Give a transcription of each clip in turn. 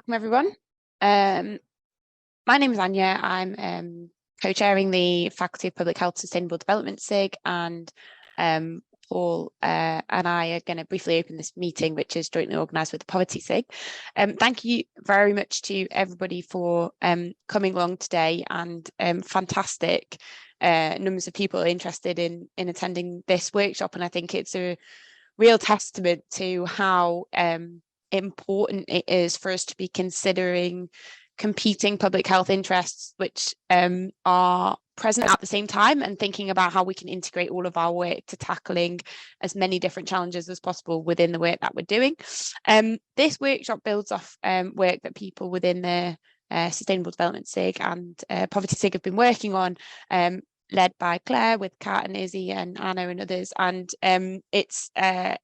Welcome everyone. My name is Anya. I'm co-chairing the Faculty of Public Health Sustainable Development SIG, and Paul and I are going to briefly open this meeting, which is jointly organised with the Poverty SIG. Thank you very much to everybody for coming along today, and fantastic numbers of people interested in attending this workshop. And I think it's a real testament to how important it is for us to be considering competing public health interests which are present at the same time, and thinking about how we can integrate all of our work to tackling as many different challenges as possible within the work that we're doing. This workshop builds off work that people within the Sustainable Development SIG and Poverty SIG have been working on, led by Claire with Kat and Izzy and Anna and others. And it's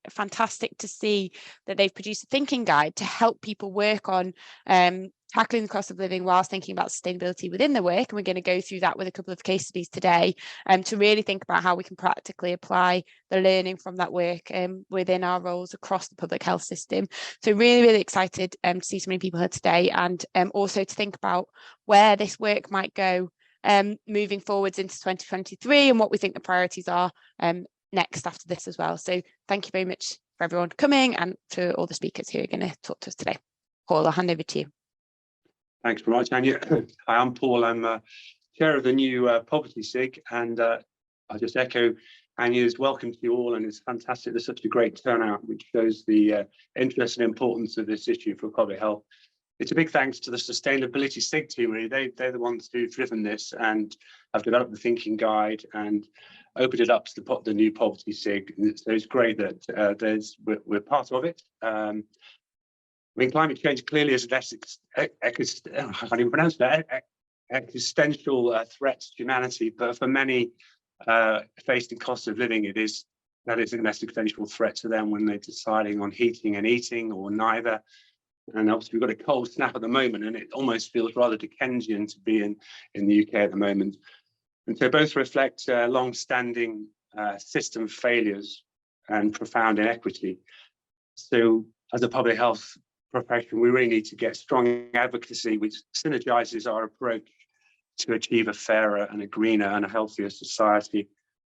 fantastic to see that they've produced a thinking guide to help people work on tackling the cost of living whilst thinking about sustainability within their work. And we're going to go through that with a couple of case studies today to really think about how we can practically apply the learning from that work within our roles across the public health system. So really, really excited to see so many people here today, and also to think about where this work might go moving forwards into 2023 and what we think the priorities are next after this as well. So thank you very much for everyone coming and to all the speakers who are going to talk to us today. Paul, I'll hand over to you. Thanks very much, Anya. Hi, I'm Paul. I'm chair of the new Poverty SIG, and I'll just echo Anya's welcome to you all, and it's fantastic there's such a great turnout, which shows the interest and importance of this issue for public health. It's a big thanks to the Sustainability SIG team, really. They're the ones who've driven this and have developed the thinking guide and opened it up to the new Poverty SIG. So it's great that we're part of it. I mean, climate change clearly is an existential threat to humanity, but for many facing cost of living, that is an existential threat to them when they're deciding on heating and eating, or neither. And obviously we've got a cold snap at the moment, and it almost feels rather Dickensian to be in the UK at the moment. And so both reflect long-standing system failures and profound inequity. So as a public health profession, we really need to get strong advocacy which synergizes our approach to achieve a fairer and a greener and a healthier society,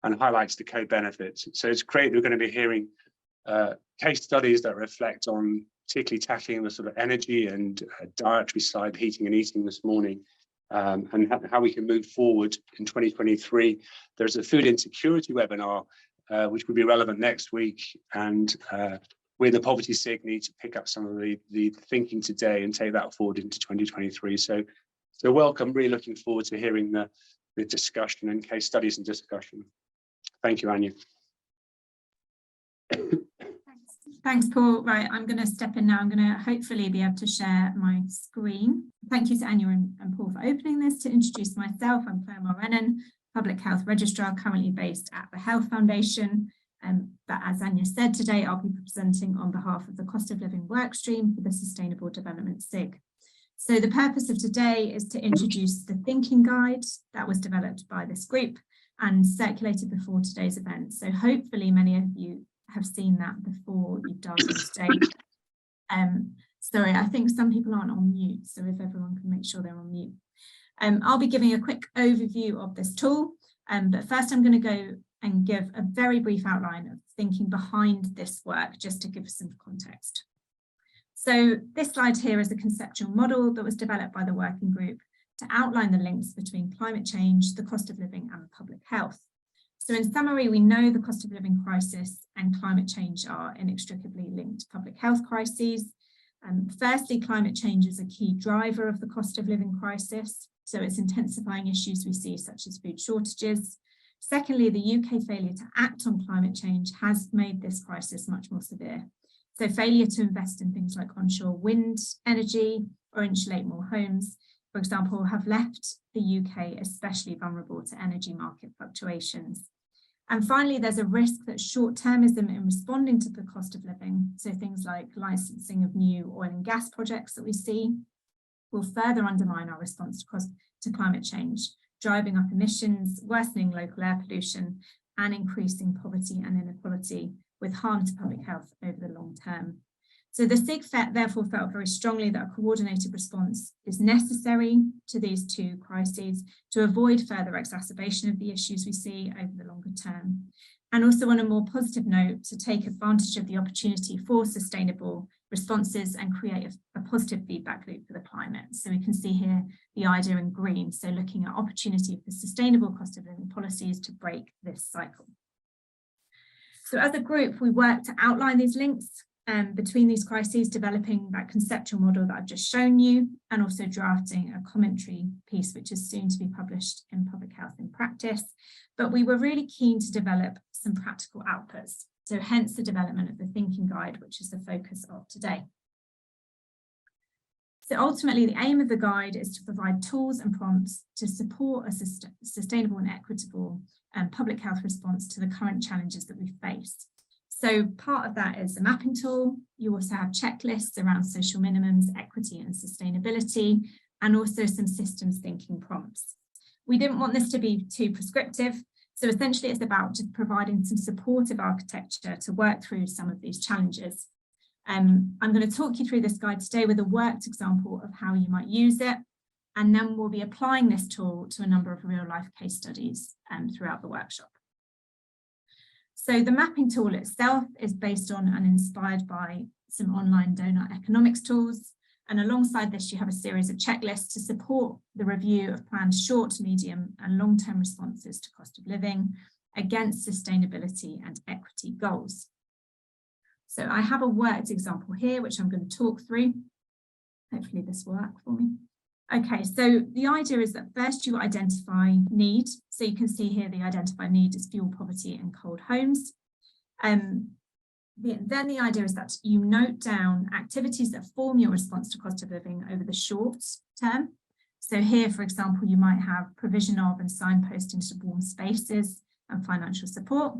and highlights the co-benefits. So it's great that we're going to be hearing case studies that reflect on particularly tackling the sort of energy and dietary side, heating and eating this morning, and how we can move forward in 2023. There's a food insecurity webinar which will be relevant next week, and we in the Poverty SIG need to pick up some of the thinking today and take that forward into 2023. So welcome, really looking forward to hearing the discussion and case studies and discussion. Thank you, Anya. Thanks, Paul. Right, I'm going to step in now. I'm going to hopefully be able to share my screen. Thank you to Anya and Paul for opening this. To introduce myself, I'm Claire Morenan, Public Health Registrar, currently based at the Health Foundation. But as Anya said, today I'll be presenting on behalf of the Cost of Living Workstream for the Sustainable Development SIG. So the purpose of today is to introduce the thinking guide that was developed by this group and circulated before today's event. So hopefully many of you have seen that before you dialed in today. Sorry, I think some people aren't on mute, so if everyone can make sure they're on mute. I'll be giving a quick overview of this tool, but first I'm going to go and give a very brief outline of thinking behind this work, just to give some context. So this slide here is a conceptual model that was developed by the working group to outline the links between climate change, the cost of living and public health. So in summary, we know the cost of living crisis and climate change are inextricably linked public health crises. Firstly, climate change is a key driver of the cost of living crisis. So it's intensifying issues we see, such as food shortages. Secondly, the UK failure to act on climate change has made this crisis much more severe. So failure to invest in things like onshore wind energy or insulate more homes, for example, have left the UK especially vulnerable to energy market fluctuations. And finally, there's a risk that short-termism in responding to the cost of living, so things like licensing of new oil and gas projects that we see, will further undermine our response to climate change, driving up emissions, worsening local air pollution, and increasing poverty and inequality, with harm to public health over the long term. So the SIG therefore felt very strongly that a coordinated response is necessary to these two crises to avoid further exacerbation of the issues we see over the longer term. And also, on a more positive note, to take advantage of the opportunity for sustainable responses and create a positive feedback loop for the climate. So we can see here the idea in green, so looking at opportunity for sustainable cost of living policies to break this cycle. So as a group, we worked to outline these links between these crises, developing that conceptual model that I've just shown you, and also drafting a commentary piece, which is soon to be published in Public Health in Practice. But we were really keen to develop some practical outputs. So hence the development of the thinking guide, which is the focus of today. So ultimately, the aim of the guide is to provide tools and prompts to support a sustainable and equitable public health response to the current challenges that we face. So part of that is a mapping tool. You also have checklists around social minimums, equity and sustainability, and also some systems thinking prompts. We didn't want this to be too prescriptive. So essentially it's about just providing some supportive architecture to work through some of these challenges. I'm going to talk you through this guide today with a worked example of how you might use it. And then we'll be applying this tool to a number of real life case studies throughout the workshop. So the mapping tool itself is based on and inspired by some online donut economics tools. And alongside this, you have a series of checklists to support the review of planned short, medium and long-term responses to cost of living against sustainability and equity goals. So I have a worked example here, which I'm going to talk through. Hopefully this will work for me. Okay, so the idea is that first you identify need. So you can see here the identified need is fuel poverty and cold homes. Then the idea is that you note down activities that form your response to cost of living over the short term. So here, for example, you might have provision of and signposting to warm spaces and financial support.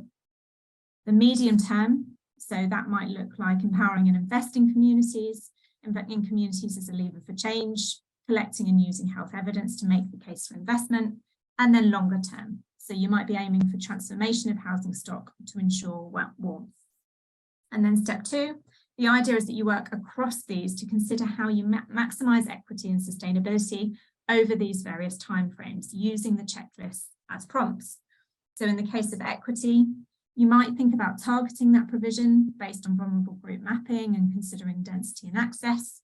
The medium term, so that might look like empowering and investing communities, in communities as a lever for change, collecting and using health evidence to make the case for investment, and then longer term. So you might be aiming for transformation of housing stock to ensure warmth. And then step two, the idea is that you work across these to consider how you maximize equity and sustainability over these various timeframes using the checklist as prompts. So in the case of equity, you might think about targeting that provision based on vulnerable group mapping and considering density and access.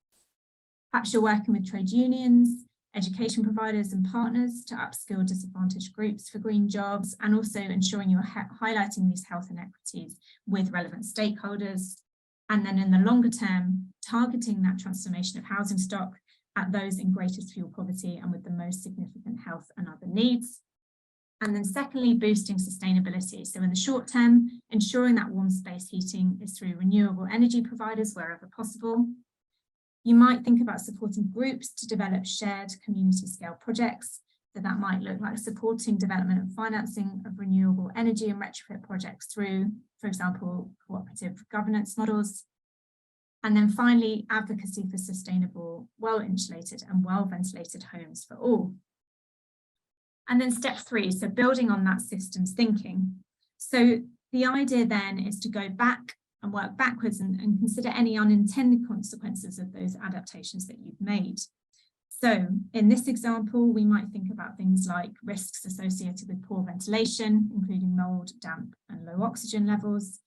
Perhaps you're working with trade unions, education providers and partners to upskill disadvantaged groups for green jobs, and also ensuring you're highlighting these health inequities with relevant stakeholders. And then in the longer term, targeting that transformation of housing stock at those in greatest fuel poverty and with the most significant health and other needs. And then secondly, boosting sustainability. So in the short term, ensuring that warm space heating is through renewable energy providers wherever possible. You might think about supporting groups to develop shared community scale projects. So that might look like supporting development and financing of renewable energy and retrofit projects through, for example, cooperative governance models. And then finally, advocacy for sustainable, well-insulated and well-ventilated homes for all. And then step three, so building on that systems thinking. So the idea then is to go back and work backwards and consider any unintended consequences of those adaptations that you've made. So in this example, we might think about things like risks associated with poor ventilation, including mold, damp and low oxygen levels.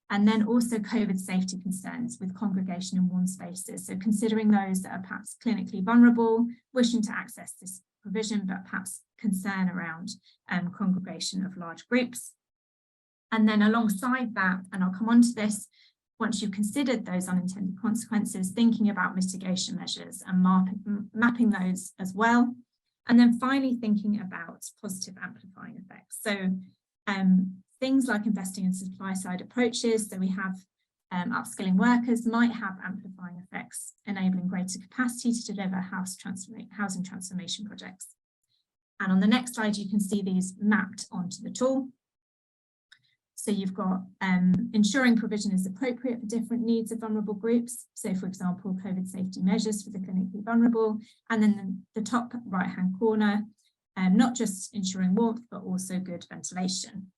And then also COVID safety concerns with congregation in warm spaces. So considering those that are perhaps clinically vulnerable, wishing to access this provision, but perhaps concern around congregation of large groups. And then alongside that, and I'll come on to this, once you've considered those unintended consequences, thinking about mitigation measures and mapping those as well. And then finally thinking about positive amplifying effects. So things like investing in supply side approaches. So we have upskilling workers might have amplifying effects, enabling greater capacity to deliver housing transformation projects. And on the next slide, you can see these mapped onto the tool. So you've got ensuring provision is appropriate for different needs of vulnerable groups. So for example, COVID safety measures for the clinically vulnerable. And then the top right-hand corner, not just ensuring warmth, but also good ventilation.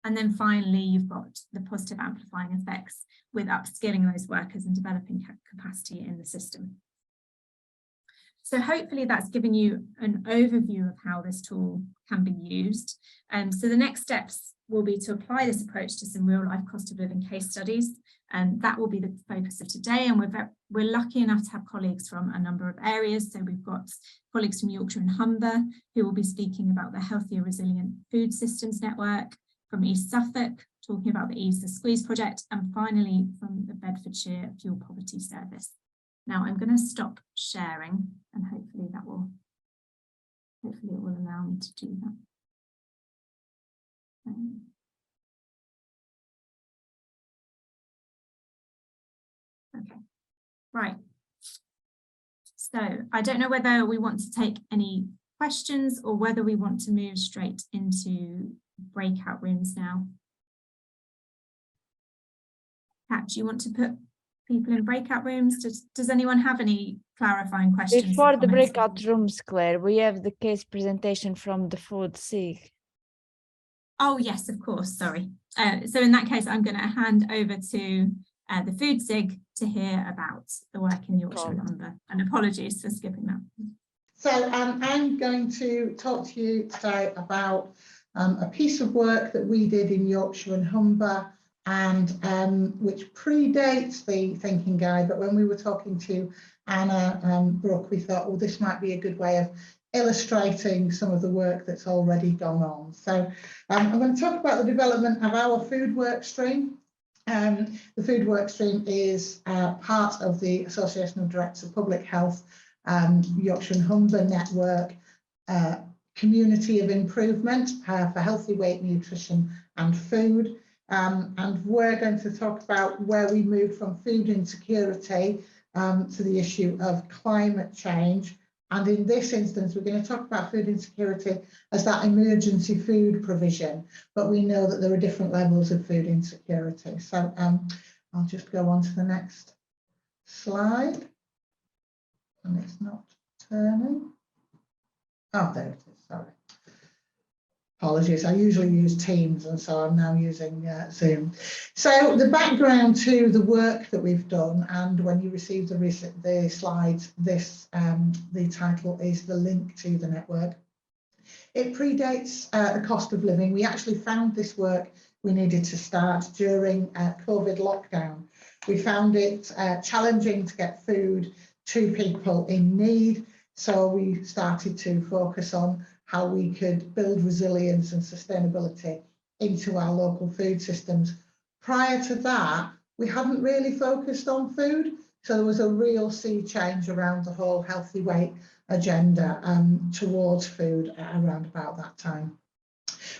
And then finally, you've got the positive amplifying effects with upskilling those workers and developing capacity in the system. So hopefully that's given you an overview of how this tool can be used. So the next steps will be to apply this approach to some real life cost of living case studies. And that will be the focus of today. And we're lucky enough to have colleagues from a number of areas. So we've got colleagues from Yorkshire and Humber who will be speaking about the Healthier Resilient Food Systems Network, from East Suffolk, talking about the Ease the Squeeze project, and finally from the Bedfordshire Fuel Poverty Service. Now I'm going to stop sharing, and hopefully it will allow me to do that. Okay, right. So I don't know whether we want to take any questions or whether we want to move straight into breakout rooms now. Kat, do you want to put people in breakout rooms? Does anyone have any clarifying questions? Before the breakout rooms, Claire, we have the case presentation from the food SIG. Oh yes, of course, sorry. So in that case, I'm going to hand over to the food SIG to hear about the work in Yorkshire and Humber, and apologies for skipping that. So I'm going to talk to you today about a piece of work that we did in Yorkshire and Humber, and which predates the thinking guide, but when we were talking to Anna Brooke, we thought, well, this might be a good way of illustrating some of the work that's already gone on. So I'm going to talk about the development of our food work stream. The food work stream is part of the Association of Directors of Public Health Yorkshire and Humber network community of improvement for healthy weight, nutrition and food. And we're going to talk about where we moved from food insecurity to the issue of climate change. And in this instance, we're going to talk about food insecurity as that emergency food provision, but we know that there are different levels of food insecurity. So I'll just go on to the next slide. And it's not turning. Oh, there it is, sorry. Apologies, I usually use Teams, and so I'm now using Zoom. So the background to the work that we've done, and when you receive the slides, the title is the link to the network. It predates the cost of living. We actually found this work we needed to start during COVID lockdown. We found it challenging to get food to people in need, so we started to focus on how we could build resilience and sustainability into our local food systems. Prior to that, we hadn't really focused on food, so there was a real sea change around the whole healthy weight agenda towards food around about that time.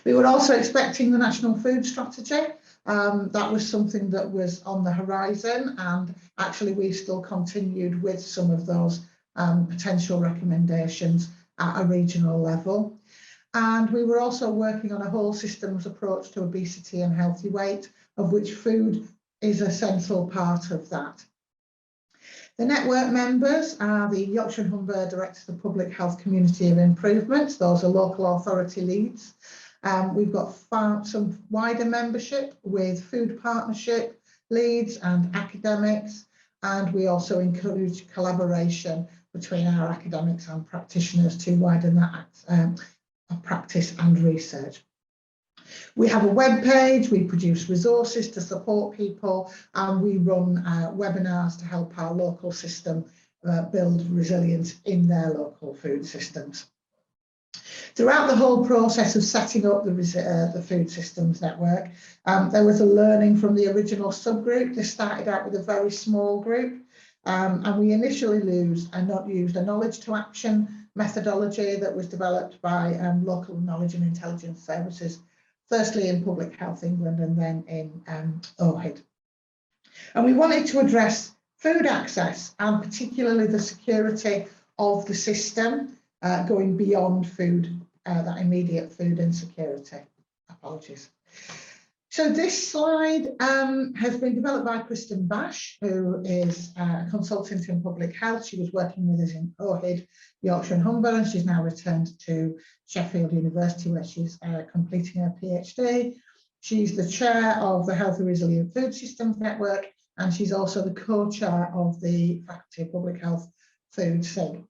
We were also expecting the National Food Strategy. That was something that was on the horizon, and actually we still continued with some of those potential recommendations at a regional level. And we were also working on a whole systems approach to obesity and healthy weight, of which food is a central part of that. The network members are the Yorkshire and Humber Directors of Public Health Community of Improvement. Those are local authority leads. We've got some wider membership with food partnership leads and academics, and we also encourage collaboration between our academics and practitioners to widen that practice and research. We have a web page, we produce resources to support people, and we run webinars to help our local system build resilience in their local food systems. Throughout the whole process of setting up the food systems network, there was a learning from the original subgroup. This started out with a very small group, and we initially used a knowledge to action methodology that was developed by local knowledge and intelligence services, firstly in Public Health England and then in OHID. And we wanted to address food access and particularly the security of the system going beyond food, that immediate food insecurity. Apologies. So this slide has been developed by Kristen Bash, who is a consultant in public health. She was working with us in OHID, Yorkshire and Humber, and she's now returned to Sheffield University, where she's completing her PhD. She's the chair of the Healthy Resilient Food Systems Network, and she's also the co-chair of the Faculty of Public Health Food SIG.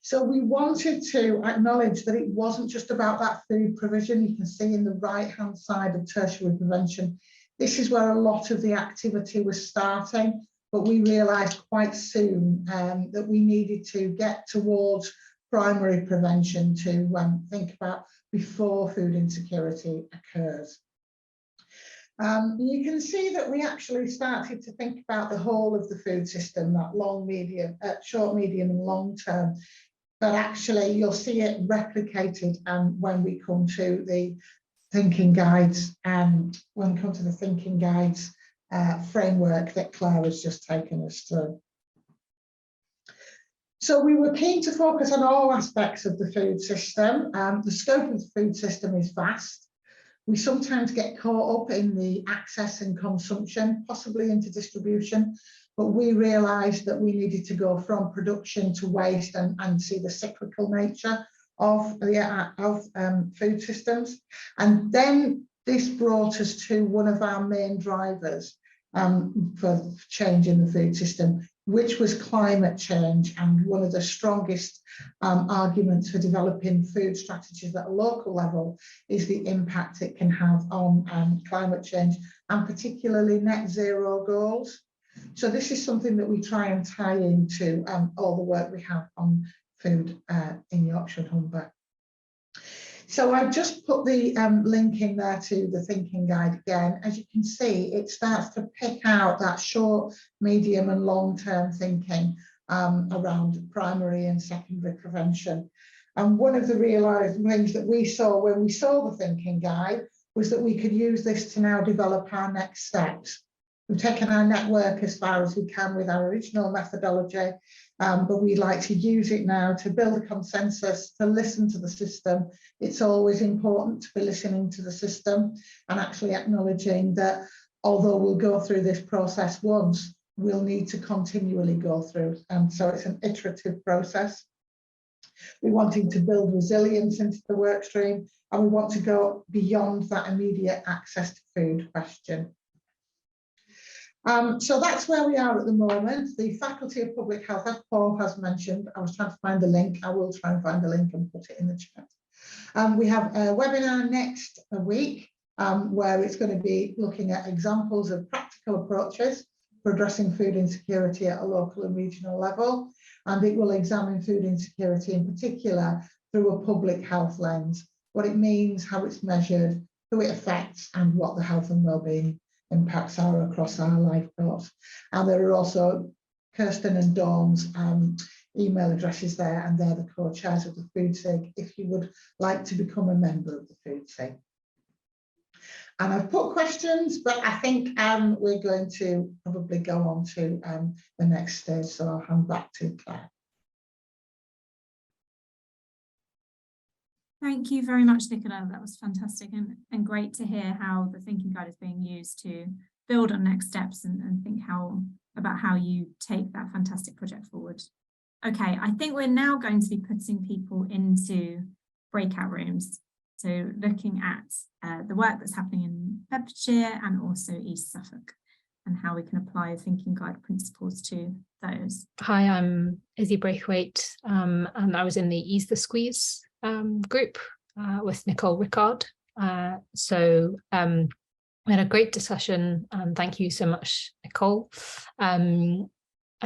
So we wanted to acknowledge that it wasn't just about that food provision. You can see in the right-hand side of tertiary prevention, this is where a lot of the activity was starting, but we realised quite soon that we needed to get towards primary prevention to think about before food insecurity occurs. You can see that we actually started to think about the whole of the food system, that long, medium, short, medium and long term. But actually you'll see it replicated when we come to the thinking guides, when we come to the thinking guides framework that Claire has just taken us through. So we were keen to focus on all aspects of the food system. The scope of the food system is vast. We sometimes get caught up in the access and consumption, possibly into distribution, but we realised that we needed to go from production to waste and see the cyclical nature of food systems. And then this brought us to one of our main drivers for change in the food system, which was climate change. And one of the strongest arguments for developing food strategies at a local level is the impact it can have on climate change, and particularly net zero goals. So this is something that we try and tie into all the work we have on food in Yorkshire and Humber. So I've just put the link in there to the thinking guide again. As you can see, it starts to pick out that short, medium and long-term thinking around primary and secondary prevention. And one of the realised things that we saw when we saw the thinking guide was that we could use this to now develop our next steps. We've taken our network as far as we can with our original methodology, but we'd like to use it now to build a consensus, to listen to the system. It's always important to be listening to the system and actually acknowledging that although we'll go through this process once, we'll need to continually go through. And so it's an iterative process. We're wanting to build resilience into the work stream, and we want to go beyond that immediate access to food question. So that's where we are at the moment. The Faculty of Public Health, as Paul has mentioned, I was trying to find the link. I will try and find the link and put it in the chat. We have a webinar next week where it's going to be looking at examples of practical approaches for addressing food insecurity at a local and regional level. And it will examine food insecurity in particular through a public health lens, what it means, how it's measured, who it affects, and what the health and wellbeing impacts are across our life course. And there are also Kirsten and Dawn's email addresses there, and they're the co-chairs of the Food SIG if you would like to become a member of the Food SIG. And I've put questions, but I think we're going to probably go on to the next stage, so I'll hand back to Claire. Thank you very much, Nicola. That was fantastic and great to hear how the thinking guide is being used to build on next steps and think about how you take that fantastic project forward. Okay, I think we're now going to be putting people into breakout rooms. So looking at the work that's happening in Bedfordshire and also East Suffolk, and how we can apply thinking guide principles to those. Hi, I'm Izzy Braithwaite, and I was in the Ease the Squeeze group with Nicole Rickard. We had a great discussion, and thank you so much, Nicole. I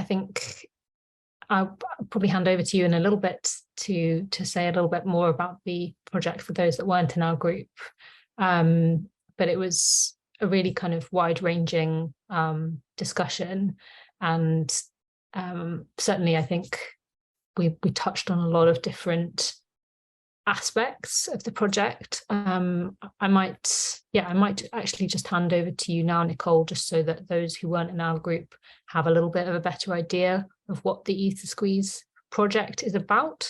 think I'll probably hand over to you in a little bit to say a little bit more about the project for those that weren't in our group. But it was a really kind of wide-ranging discussion, and certainly I think we touched on a lot of different aspects of the project. I might actually just hand over to you now, Nicole, just so that those who weren't in our group have a little bit of a better idea of what the Ease the Squeeze project is about.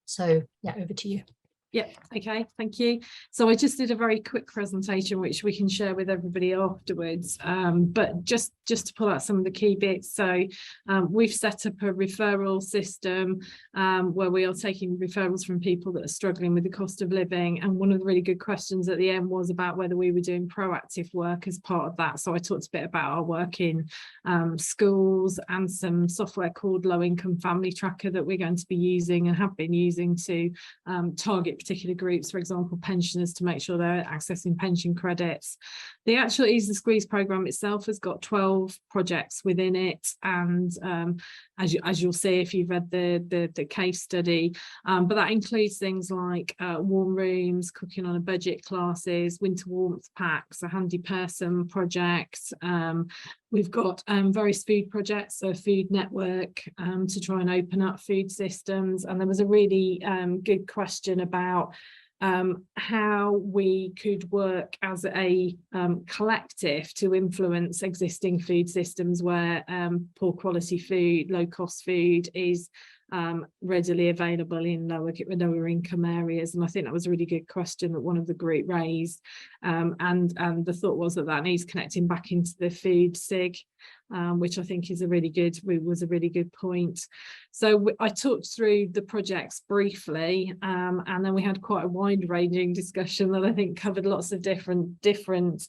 So yeah, over to you. Yeah, okay, thank you. So I just did a very quick presentation which we can share with everybody afterwards, but just to pull out some of the key bits. So we've set up a referral system where we are taking referrals from people that are struggling with the cost of living, and one of the really good questions at the end was about whether we were doing proactive work as part of that. So I talked a bit about our work in schools and some software called Low Income Family Tracker that we're going to be using and have been using to target particular groups, for example pensioners, to make sure they're accessing pension credits. The actual Ease the Squeeze programme itself has got 12 projects within it, and as you'll see if you've read the case study, but that includes things like warm rooms, cooking on a budget classes, winter warmth packs, a handy person project. We've got various food projects, so a food network to try and open up food systems. And there was a really good question about how we could work as a collective to influence existing food systems where poor quality food, low cost food is readily available in lower income areas. And I think that was a really good question that one of the group raised, and the thought was that needs connecting back into the food SIG, which I think is was a really good point. So I talked through the projects briefly, and then we had quite a wide-ranging discussion that I think covered lots of different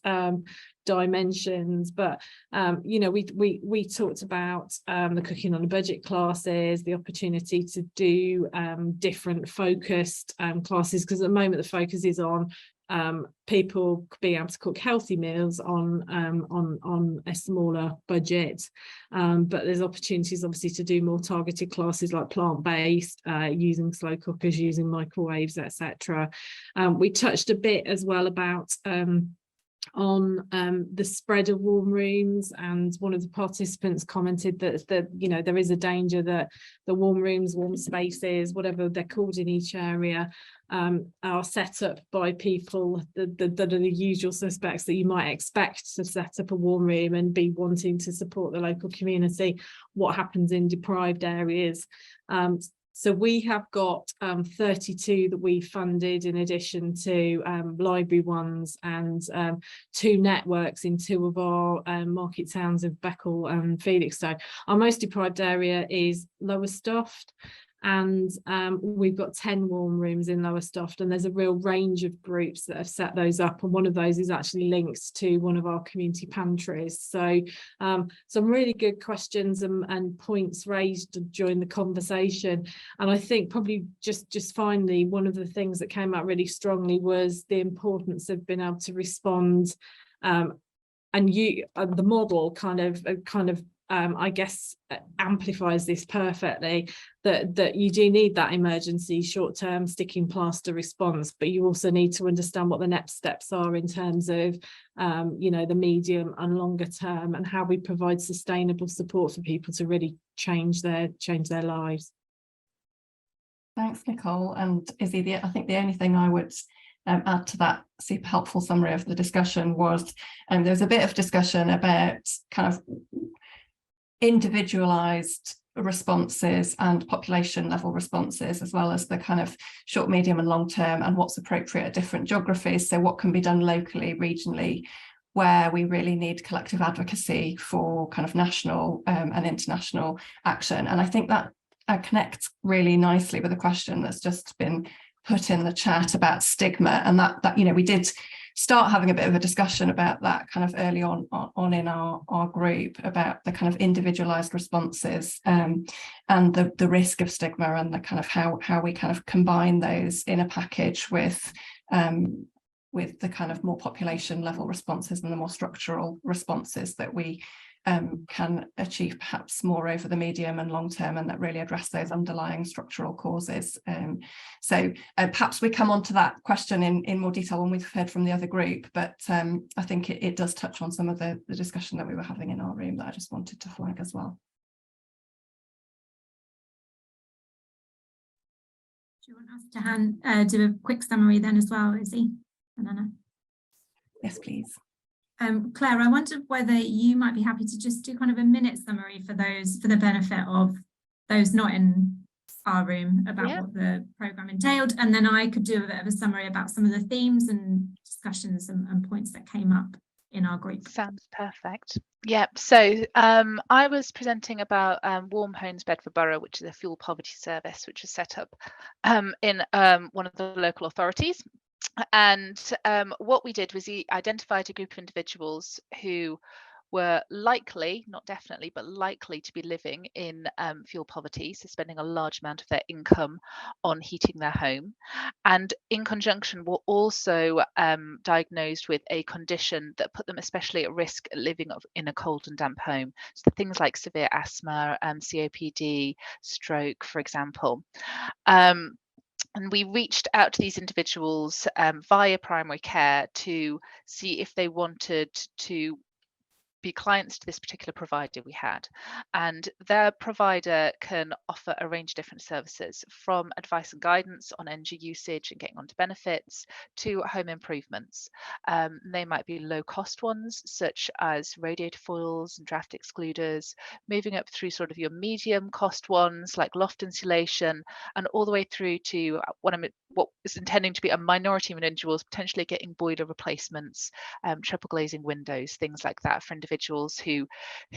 dimensions. But you know, we talked about the cooking on a budget classes, the opportunity to do different focused classes, because at the moment the focus is on people being able to cook healthy meals on a smaller budget, but there's opportunities obviously to do more targeted classes like plant-based, using slow cookers, using microwaves, etc. We touched a bit as well about on the spread of warm rooms, and one of the participants commented that you know, there is a danger that the warm rooms, warm spaces, whatever they're called in each area, are set up by people that are the usual suspects that you might expect to set up a warm room and be wanting to support the local community. What happens in deprived areas? So we have got 32 that we funded, in addition to library ones, and 2 networks in 2 of our market towns of Beckle and Felixstowe. Our most deprived area is Lowestoft, and we've got 10 warm rooms in Lowestoft, and there's a real range of groups that have set those up, and one of those is actually linked to one of our community pantries. So some really good questions and points raised during the conversation. And I think probably just finally, one of the things that came out really strongly was the importance of being able to respond, and the model kind of I guess amplifies this perfectly, that you do need that emergency short-term sticking plaster response, but you also need to understand what the next steps are in terms of you know, the medium and longer term, and how we provide sustainable support for people to really change their lives. Thanks, Nicole and Izzy. I think the only thing I would add to that super helpful summary of the discussion was there was a bit of discussion about kind of individualized responses and population level responses, as well as the kind of short, medium and long term, and what's appropriate at different geographies. So what can be done locally, regionally, where we really need collective advocacy for kind of national and international action. And I think that connects really nicely with a question that's just been put in the chat about stigma, and that you know, we did start having a bit of a discussion about that kind of early on in our group, about the kind of individualized responses and the risk of stigma, and the kind of how we kind of combine those in a package with the kind of more population level responses and the more structural responses that we can achieve perhaps more over the medium and long term, and that really address those underlying structural causes. So perhaps we come on to that question in more detail when we've heard from the other group, but I think it does touch on some of the discussion that we were having in our room that I just wanted to flag as well. Do you want us to do a quick summary then as well, Izzy and Anna? Yes, please. Claire, I wondered whether you might be happy to just do kind of a minute summary for the benefit of those not in our room about what the programme entailed, and then I could do a bit of a summary about some of the themes and discussions and points that came up in our group. Sounds perfect. Yep. So I was presenting about Warm Homes Bedford Borough, which is a fuel poverty service which was set up in one of the local authorities. And what we did was we identified a group of individuals who were likely, not definitely, but likely to be living in fuel poverty, so spending a large amount of their income on heating their home. And in conjunction, were also diagnosed with a condition that put them especially at risk living in a cold and damp home. So things like severe asthma, COPD, stroke, for example. And we reached out to these individuals via primary care to see if they wanted to be clients to this particular provider we had. And their provider can offer a range of different services, from advice and guidance on energy usage and getting onto benefits to home improvements. They might be low cost ones, such as radiator foils and draft excluders, moving up through sort of your medium cost ones like loft insulation, and all the way through to what is intending to be a minority of individuals potentially getting boiler replacements, triple glazing windows, things like that, for individuals who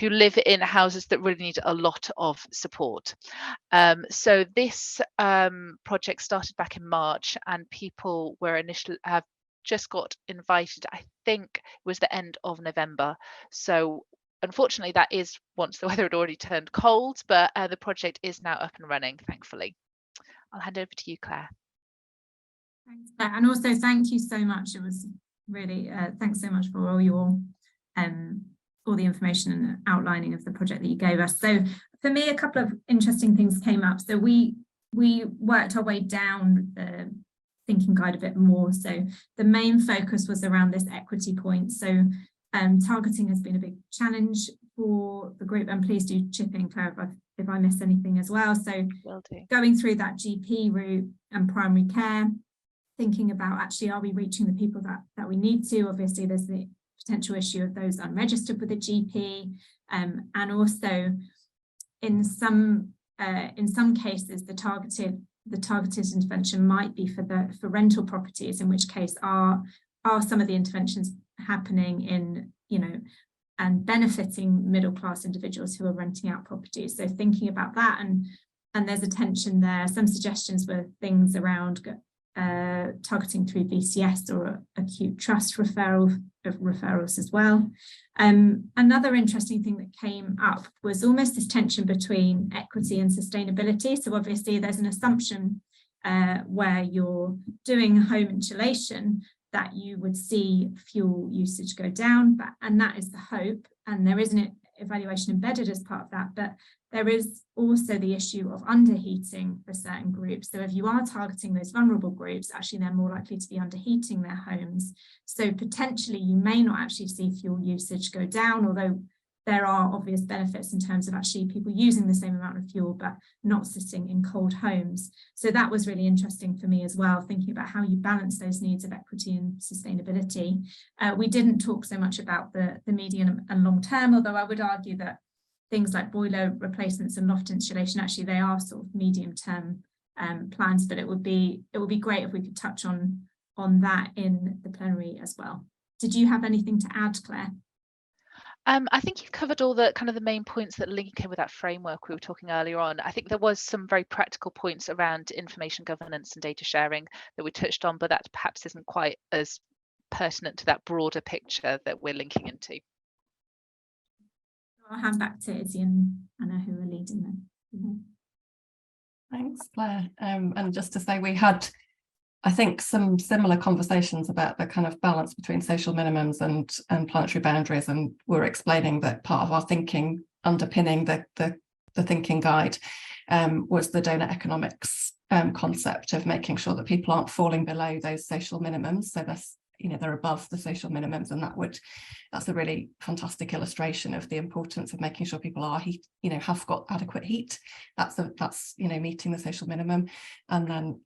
live in houses that really need a lot of support. So this project started back in March, and people were initially have just got invited. I think it was the end of November. So unfortunately, that is once the weather had already turned cold, but the project is now up and running, thankfully. I'll hand over to you, Claire. Thanks, Claire. And also thank you so much. It was really thanks so much for all the information and outlining of the project that you gave us. So for me, a couple of interesting things came up. So we worked our way down the thinking guide a bit more. So the main focus was around this equity point. So targeting has been a big challenge for the group, and please do chip in, Claire, if I miss anything as well. So going through that GP route and primary care, thinking about actually, are we reaching the people that we need to? Obviously, there's the potential issue of those unregistered with a GP, and also in some cases the targeted intervention might be for rental properties, in which case are some of the interventions happening in, and benefiting middle class individuals who are renting out properties. So thinking about that, and there's a tension there. Some suggestions were things around targeting through VCS or acute trust referrals as well. Another interesting thing that came up was almost this tension between equity and sustainability. So obviously there's an assumption where you're doing home insulation that you would see fuel usage go down, and that is the hope, and there is an evaluation embedded as part of that, but there is also the issue of underheating for certain groups. So if you are targeting those vulnerable groups, actually they're more likely to be underheating their homes. So potentially you may not actually see fuel usage go down, although there are obvious benefits in terms of actually people using the same amount of fuel but not sitting in cold homes. So that was really interesting for me as well, thinking about how you balance those needs of equity and sustainability. We didn't talk so much about the medium and long term, although I would argue that things like boiler replacements and loft insulation, actually they are sort of medium term plans, but it would be great if we could touch on that in the plenary as well. Did you have anything to add, Claire? I think you've covered all the kind of the main points that link in with that framework we were talking earlier on. I think there was some very practical points around information governance and data sharing that we touched on, but that perhaps isn't quite as pertinent to that broader picture that we're linking into. I'll hand back to Izzy and Anna, who are leading them. Thanks, Claire. And just to say, we had, I think, some similar conversations about the kind of balance between social minimums and planetary boundaries, and we're explaining that part of our thinking underpinning the thinking guide was the donor economics concept of making sure that people aren't falling below those social minimums. So you know, they're above the social minimums, and that's a really fantastic illustration of the importance of making sure people are have got adequate heat. That's you know, meeting the social minimum, and then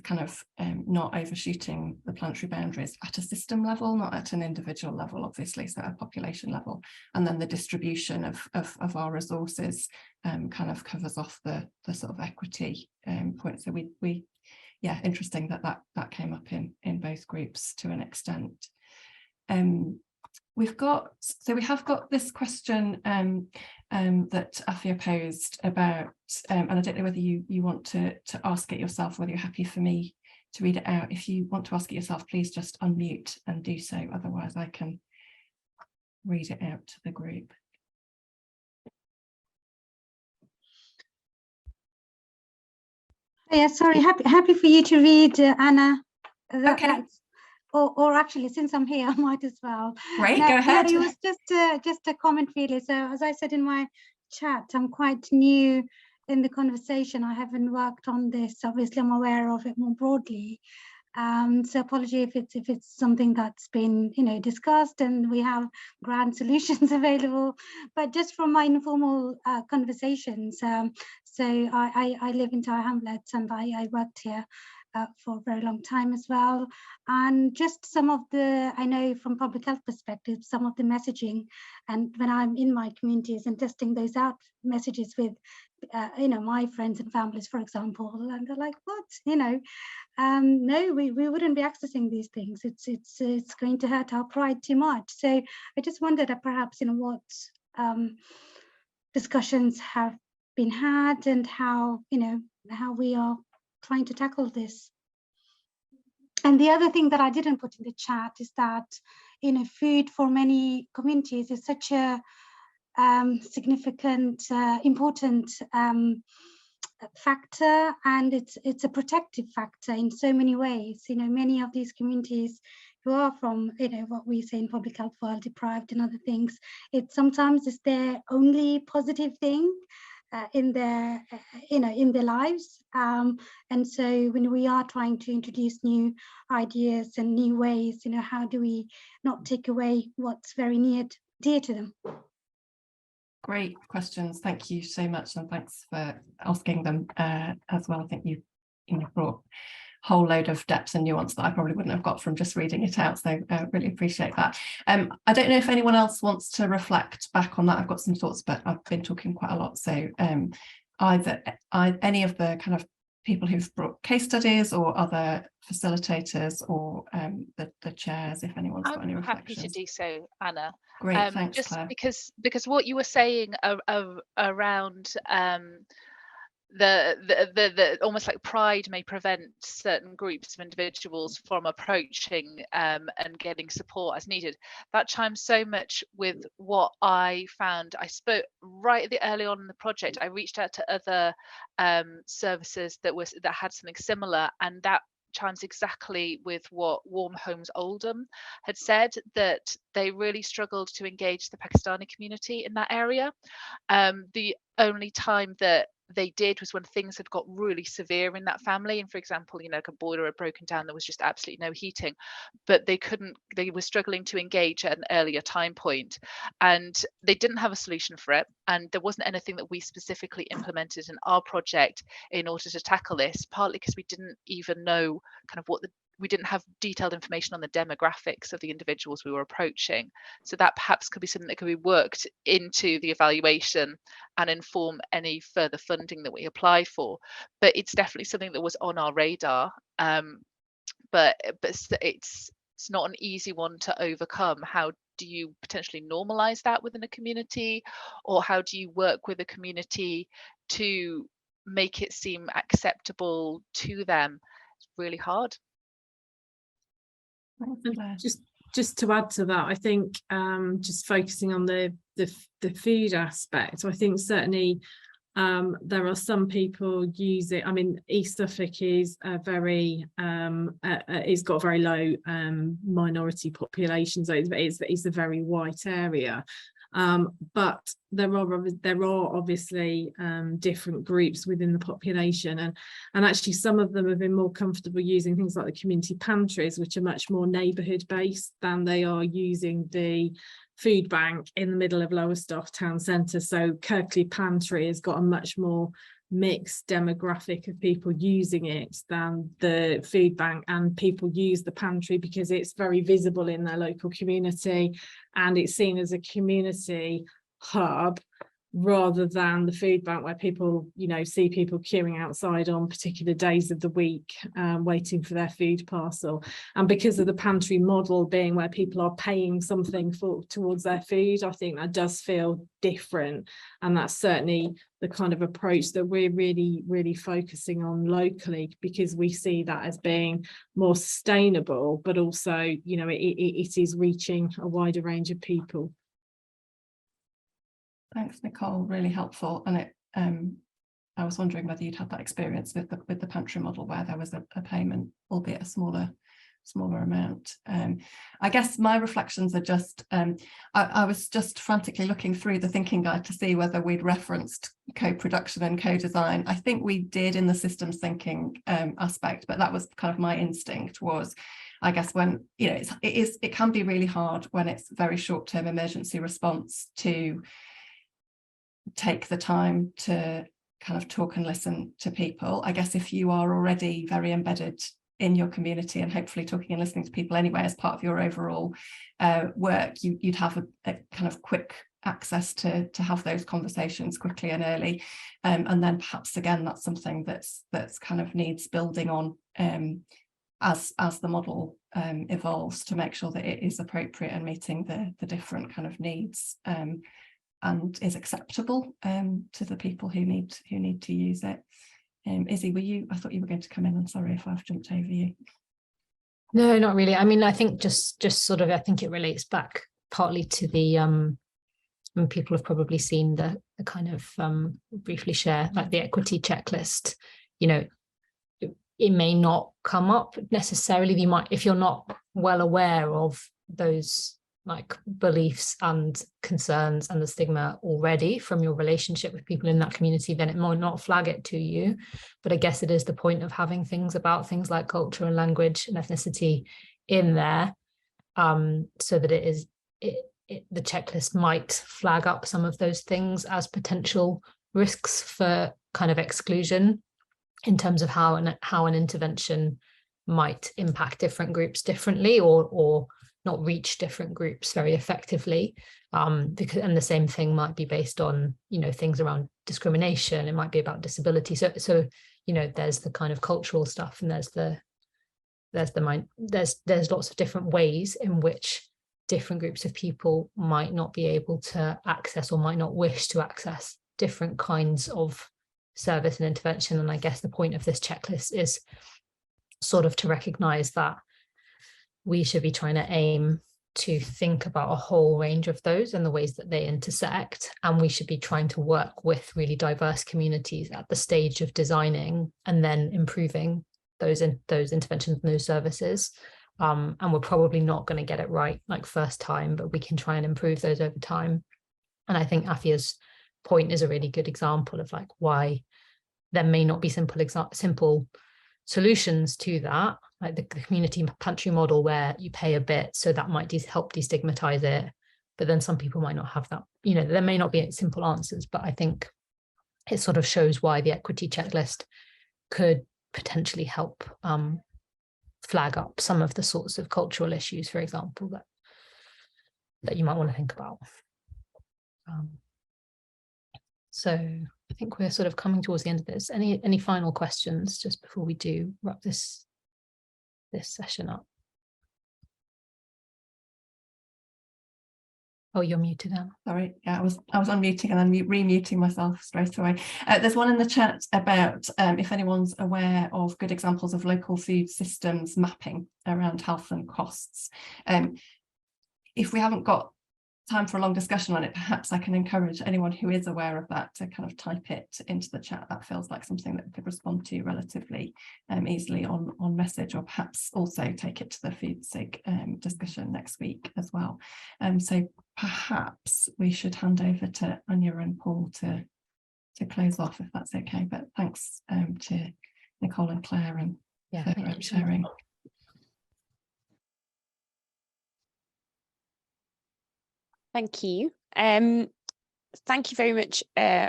kind of not overshooting the planetary boundaries at a system level, not at an individual level, obviously, so at a population level. And then the distribution of our resources kind of covers off the sort of equity point. So we yeah, interesting that came up in both groups to an extent. We have got this question that Afia posed about, and I don't know whether you want to ask it yourself, whether you're happy for me to read it out. If you want to ask it yourself, please just unmute and do so. Otherwise, I can read it out to the group. Yeah, sorry, happy for you to read, Anna. Okay. Or actually, since I'm here, I might as well. Great, go ahead. No, it was just a comment really. So as I said in my chat, I'm quite new in the conversation. I haven't worked on this. Obviously, I'm aware of it more broadly. So apology if it's something that's been, you know, discussed and we have grand solutions available, but just from my informal conversations. So I live in Tower Hamlets, and I worked here for a very long time as well. And just some of the, I know from public health perspective, some of the messaging, and when I'm in my communities and testing those out messages with, you know, my friends and families, for example, and they're like, what, you know, no, we wouldn't be accessing these things. It's going to hurt our pride too much. So I just wondered that perhaps, you know, what discussions have been had and how, you know, how we are trying to tackle this. And the other thing that I didn't put in the chat is that, you know, food for many communities is such a significant, important factor, and it's a protective factor in so many ways. You know, many of these communities who are from, you know, what we say in public health world, deprived and other things, it sometimes is their only positive thing in their, you know, in their lives. And so when we are trying to introduce new ideas and new ways, you know, how do we not take away what's very dear to them? Great questions. Thank you so much, and thanks for asking them as well. I think you brought a whole load of depth and nuance that I probably wouldn't have got from just reading it out. So really appreciate that. I don't know if anyone else wants to reflect back on that. I've got some thoughts, but I've been talking quite a lot. So either any of the kind of people who've brought case studies or other facilitators or the chairs, if anyone's got any reflections. I'm happy to do so, Anna. Great, thanks, just Claire. because what you were saying around the almost like pride may prevent certain groups of individuals from approaching and getting support as needed. That chimes so much with what I found. I spoke right early on in the project. I reached out to other services that had something similar, and that chimes exactly with what Warm Homes Oldham had said, that they really struggled to engage the Pakistani community in that area. The only time that they did was when things had got really severe in that family, and for example, you know, like a boiler had broken down, there was just absolutely no heating, but they were struggling to engage at an earlier time point, and they didn't have a solution for it, and there wasn't anything that we specifically implemented in our project in order to tackle this, partly because we didn't even know kind of we didn't have detailed information on the demographics of the individuals we were approaching. So that perhaps could be something that could be worked into the evaluation and inform any further funding that we apply for. But it's definitely something that was on our radar. But it's not an easy one to overcome. How do you potentially normalize that within a community? Or how do you work with a community to make it seem acceptable to them? It's really hard. Just to add to that, I think just focusing on the food aspect, I think certainly there are some people use it. I mean, East Suffolk is it's got a very low minority population, so it's a very white area. But there are obviously different groups within the population, and actually some of them have been more comfortable using things like the community pantries, which are much more neighbourhood based than they are using the food bank in the middle of Lowestoft town centre. So Kirkley Pantry has got a much more mixed demographic of people using it than the food bank, and people use the pantry because it's very visible in their local community and it's seen as a community hub rather than the food bank, where people, you know, see people queuing outside on particular days of the week waiting for their food parcel. And because of the pantry model being where people are paying something towards their food, I think that does feel different, and that's certainly the kind of approach that we're really focusing on locally, because we see that as being more sustainable, but also, you know, it is reaching a wider range of people. Thanks, Nicole, really helpful. And it I was wondering whether you'd had that experience with the pantry model where there was a payment, albeit a smaller amount. I guess my reflections are just I was just frantically looking through the thinking guide to see whether we'd referenced co-production and co-design. I think we did in the systems thinking aspect, but that was kind of my instinct was, I guess, when, you know, it can be really hard when it's very short-term emergency response to take the time to kind of talk and listen to people. I guess if you are already very embedded in your community and hopefully talking and listening to people anyway as part of your overall work, you'd have a kind of quick access to have those conversations quickly and early, and then perhaps again that's something that's kind of needs building on as the model evolves, to make sure that it is appropriate and meeting the different kind of needs and is acceptable to the people who need to use it. Izzy, I thought you were going to come in. I'm sorry if I've jumped over you. No, not really. I mean, I think just sort of, I think it relates back partly to the and people have probably seen the kind of briefly share, like the equity checklist. You know, it may not come up necessarily. You might, if you're not well aware of those like beliefs and concerns and the stigma already from your relationship with people in that community, then it might not flag it to you. But I guess it is the point of having things about things like culture and language and ethnicity in there, so that the checklist might flag up some of those things as potential risks for kind of exclusion in terms of how an intervention might impact different groups differently, or not reach different groups very effectively, because, and the same thing might be based on, you know, things around discrimination. It might be about disability. So you know, there's the kind of cultural stuff, and there's lots of different ways in which different groups of people might not be able to access or might not wish to access different kinds of service and intervention. And I guess the point of this checklist is sort of to recognize that we should be trying to aim to think about a whole range of those and the ways that they intersect. And we should be trying to work with really diverse communities at the stage of designing and then improving those interventions and those services. And we're probably not going to get it right like first time, but we can try and improve those over time. And I think Afia's point is a really good example of like why there may not be simple solutions to that, like the community pantry model where you pay a bit, so that might help destigmatize it, but then some people might not have that, you know, there may not be simple answers. But I think it sort of shows why the equity checklist could potentially help flag up some of the sorts of cultural issues, for example, that you might want to think about. So I think we're sort of coming towards the end of this. Any final questions just before we do wrap this session up? Oh, you're muted now. Sorry, yeah, I was unmuting and then remuting myself straight away. There's one in the chat about if anyone's aware of good examples of local food systems mapping around health and costs. If we haven't got time for a long discussion on it, perhaps I can encourage anyone who is aware of that to kind of type it into the chat. That feels like something that we could respond to relatively easily on message, or perhaps also take it to the food SIG discussion next week as well. So perhaps we should hand over to Anya and Paul to close off, if that's okay. But thanks to Nicole and Claire and for sharing. Thank you. Thank you very much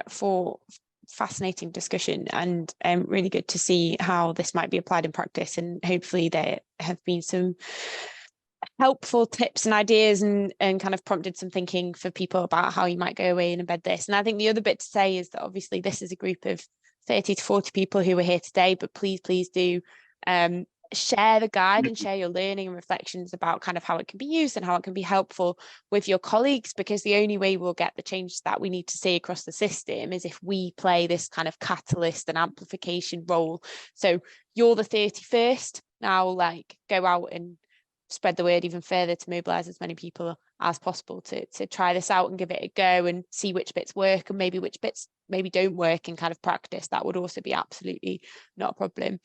for fascinating discussion, and really good to see how this might be applied in practice, and hopefully there have been some helpful tips and ideas and kind of prompted some thinking for people about how you might go away and embed this. And I think the other bit to say is that obviously this is a group of 30 to 40 people who are here today, but please do share the guide and share your learning and reflections about kind of how it can be used and how it can be helpful with your colleagues, because the only way we'll get the changes that we need to see across the system is if we play this kind of catalyst and amplification role. So you're the 31st now, like, go out and spread the word even further to mobilize as many people as possible to try this out and give it a go and see which bits work and maybe which bits maybe don't work in kind of practice. That would also be absolutely not a problem.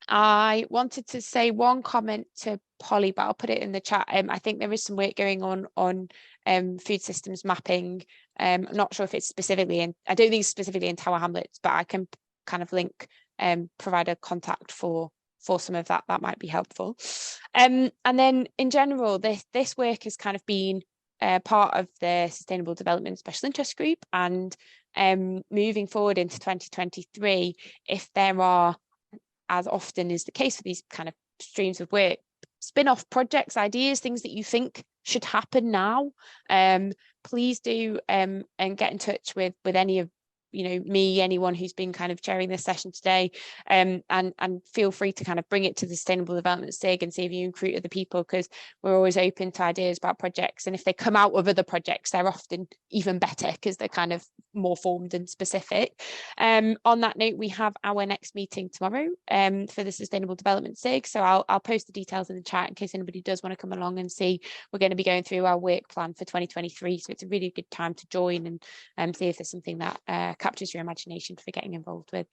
I wanted to say one comment to Polly, but I'll put it in the chat. I think there is some work going on food systems mapping. I'm not sure if it's specifically in, I don't think it's specifically in Tower Hamlets, but I can kind of link, provide a contact for some of that might be helpful. And then in general, this work has kind of been part of the Sustainable Development Special Interest Group, and moving forward into 2023, if there are, as often is the case for these kind of streams of work, spin-off projects, ideas, things that you think should happen now, please do and get in touch with any of me, anyone who's been kind of chairing this session today, and feel free to kind of bring it to the Sustainable Development SIG and see if you can recruit other people, because we're always open to ideas about projects, and if they come out of other projects, they're often even better because they're kind of more formed and specific. On that note, we have our next meeting tomorrow for the Sustainable Development SIG, so I'll post the details in the chat in case anybody does want to come along and see. We're going to be going through our work plan for 2023, so it's a really good time to join and see if there's something that captures your imagination for getting involved with.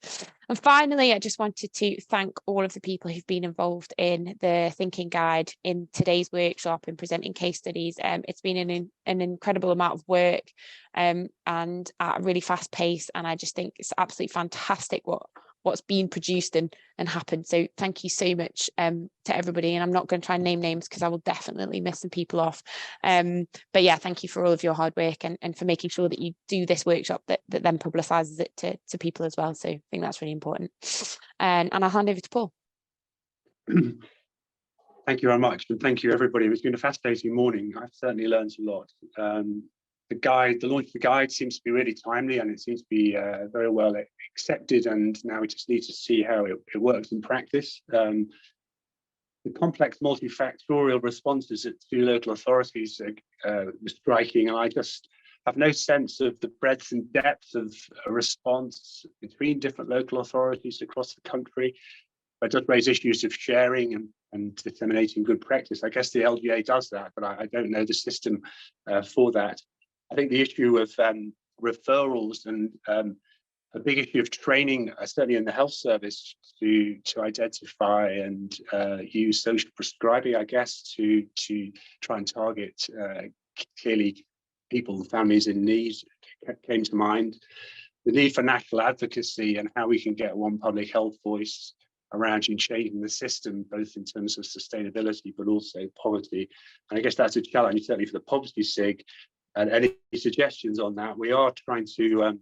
And finally, I just wanted to thank all of the people who've been involved in the thinking guide in today's workshop and presenting case studies. It's been an incredible amount of work and at a really fast pace, and I just think it's absolutely fantastic what's been produced and happened. So thank you so much to everybody, and I'm not going to try and name names because I will definitely miss some people off, but yeah, thank you for all of your hard work and for making sure that you do this workshop that then publicizes it to people as well. So I think that's really important, and I'll hand over to Paul. Thank you very much, and thank you everybody. It's been a fascinating morning. I've certainly learned a lot. The launch of the guide seems to be really timely, and it seems to be very well accepted, and now we just need to see how it works in practice. The complex multifactorial responses to local authorities are striking, and I just have no sense of the breadth and depth of a response between different local authorities across the country. It does raise issues of sharing and disseminating good practice. I guess the LGA does that, but I don't know the system for that. I think the issue of referrals and a big issue of training, certainly in the health service, to identify and use social prescribing, I guess, to try and target clearly people, families in need, came to mind. The need for national advocacy and how we can get one public health voice around in changing the system, both in terms of sustainability, but also poverty. And I guess that's a challenge, certainly for the poverty SIG. And any suggestions on that? We are trying to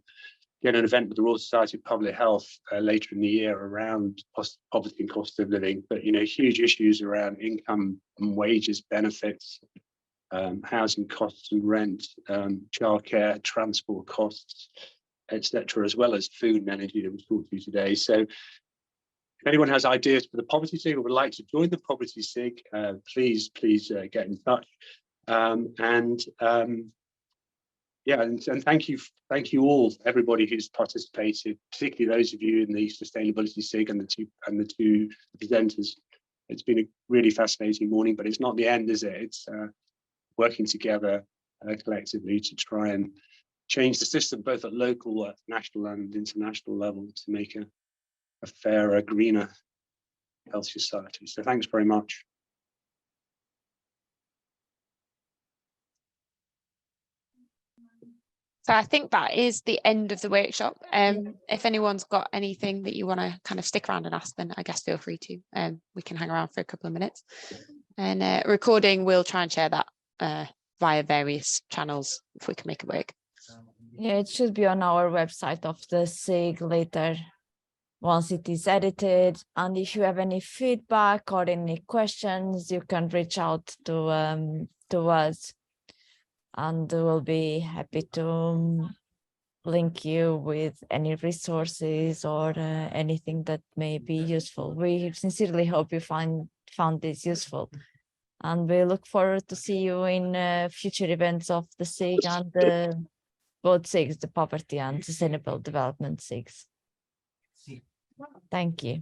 get an event with the Royal Society of Public Health later in the year around poverty and cost of living, but huge issues around income and wages, benefits, housing costs and rent, childcare, transport costs, etc., as well as food and energy that we talked to today. So if anyone has ideas for the poverty SIG or would like to join the poverty SIG, please get in touch. And thank you all, everybody who's participated, particularly those of you in the sustainability SIG and the two presenters. It's been a really fascinating morning, but it's not the end, is it? It's working together collectively to try and change the system, both at local, national and international level, to make a fairer, greener, healthy society. So thanks very much. So I think that is the end of the workshop. If anyone's got anything that you want to kind of stick around and ask, then I guess feel free to. We can hang around for a couple of minutes. And recording, we'll try and share that via various channels if we can make it work. Yeah, it should be on our website of the SIG later once it is edited. And if you have any feedback or any questions, you can reach out to us, and we'll be happy to link you with any resources or anything that may be useful. We sincerely hope you found this useful, and we look forward to see you in future events of the SIG and both SIGs, the poverty and sustainable development SIGs. Thank you.